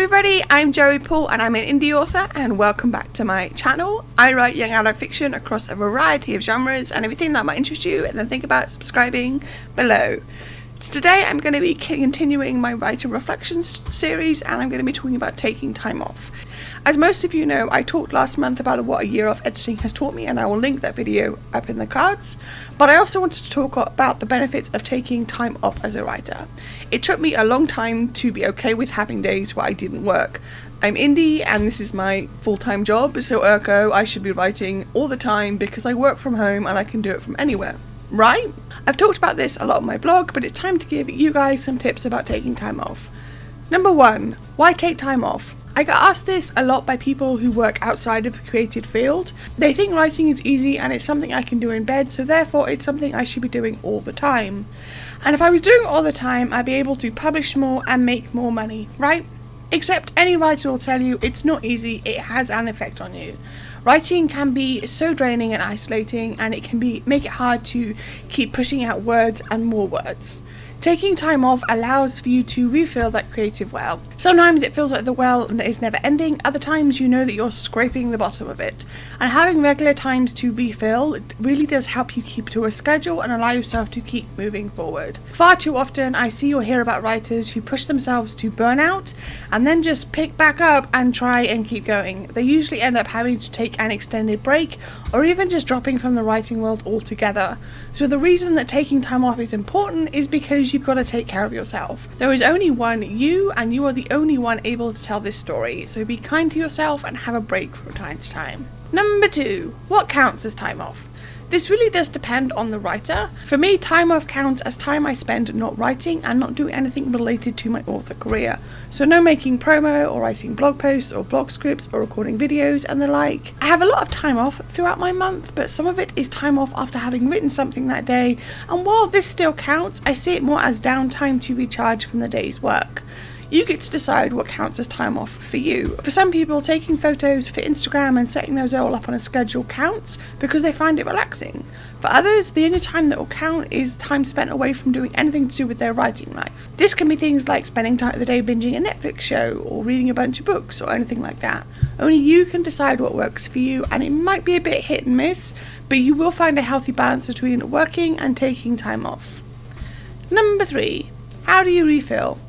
everybody, I'm Joey Paul and I'm an indie author, and welcome back to my channel. I write young adult fiction across a variety of genres and everything that might interest you, and then think about subscribing below. So today I'm going to be continuing my writer reflections series, and I'm going to be talking about taking time off. As most of you know, I talked last month about what a year of editing has taught me, and I will link that video up in the cards. But I also wanted to talk about the benefits of taking time off as a writer. It took me a long time to be okay with having days where I didn't work. I'm indie and this is my full-time job, so ergo I should be writing all the time because I work from home and I can do it from anywhere, right? I've talked about this a lot on my blog, but it's time to give you guys some tips about taking time off. Number 1, why take time off? I get asked this a lot by people who work outside of the creative field. They think writing is easy and it's something I can do in bed, so therefore it's something I should be doing all the time. And if I was doing it all the time, I'd be able to publish more and make more money, right? Except any writer will tell you it's not easy, it has an effect on you. Writing can be so draining and isolating, and it can make it hard to keep pushing out words and more words. Taking time off allows for you to refill that creative well. Sometimes it feels like the well is never ending, other times you know that you're scraping the bottom of it. And having regular times to refill, it really does help you keep to a schedule and allow yourself to keep moving forward. Far too often I see or hear about writers who push themselves to burnout and then just pick back up and try and keep going. They usually end up having to take an extended break or even just dropping from the writing world altogether. So the reason that taking time off is important is because you've got to take care of yourself. There is only one you, and you are the only one able to tell this story, so be kind to yourself and have a break from time to time. Number 2, what counts as time off? This really does depend on the writer. For me, time off counts as time I spend not writing and not doing anything related to my author career. So no making promo or writing blog posts or blog scripts or recording videos and the like. I have a lot of time off throughout my month, but some of it is time off after having written something that day, and while this still counts, I see it more as downtime to recharge from the day's work. You get to decide what counts as time off for you. For some people, taking photos for Instagram and setting those all up on a schedule counts because they find it relaxing. For others, the only time that will count is time spent away from doing anything to do with their writing life. This can be things like spending time of the day binging a Netflix show or reading a bunch of books or anything like that. Only you can decide what works for you, and it might be a bit hit and miss, but you will find a healthy balance between working and taking time off. Number 3, how do you refill?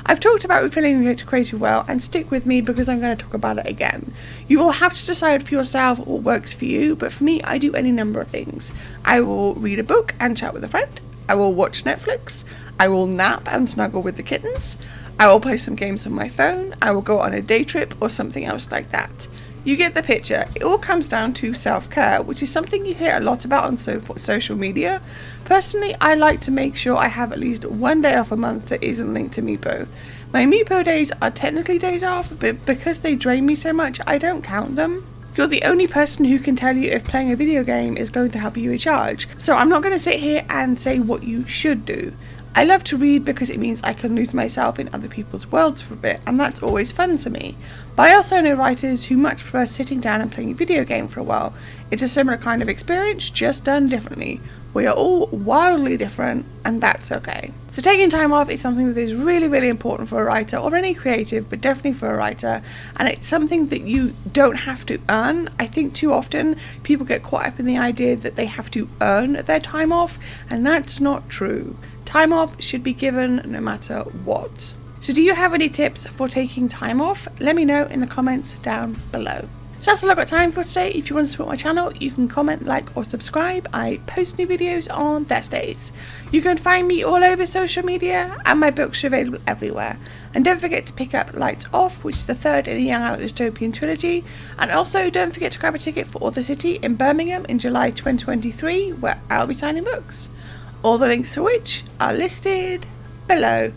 I've talked about refilling the creative well, and stick with me because I'm going to talk about it again. You will have to decide for yourself what works for you, but for me, I do any number of things. I will read a book and chat with a friend. I will watch Netflix. I will nap and snuggle with the kittens. I will play some games on my phone. I will go on a day trip or something else like that. You get the picture. It all comes down to self-care, which is something you hear a lot about on social media. Personally, I like to make sure I have at least one day off a month that isn't linked to Meepo. My Meepo days are technically days off, but because they drain me so much, I don't count them. You're the only person who can tell you if playing a video game is going to help you recharge, so I'm not going to sit here and say what you should do. I love to read because it means I can lose myself in other people's worlds for a bit, and that's always fun to me. But I also know writers who much prefer sitting down and playing a video game for a while. It's a similar kind of experience, just done differently. We are all wildly different, and that's okay. So taking time off is something that is really, really important for a writer, or any creative, but definitely for a writer, and it's something that you don't have to earn. I think too often people get caught up in the idea that they have to earn their time off, and that's not true. Time off should be given no matter what. So do you have any tips for taking time off? Let me know in the comments down below. So that's all I've got time for today. If you want to support my channel, you can comment, like or subscribe. I post new videos on Thursdays. You can find me all over social media, and my books are available everywhere. And don't forget to pick up Lights Off, which is the third in a young adult dystopian trilogy. And also don't forget to grab a ticket for Author City in Birmingham in July 2023, where I'll be signing books. All the links to which are listed below.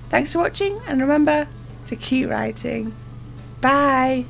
Thanks for watching, and remember to keep writing. Bye!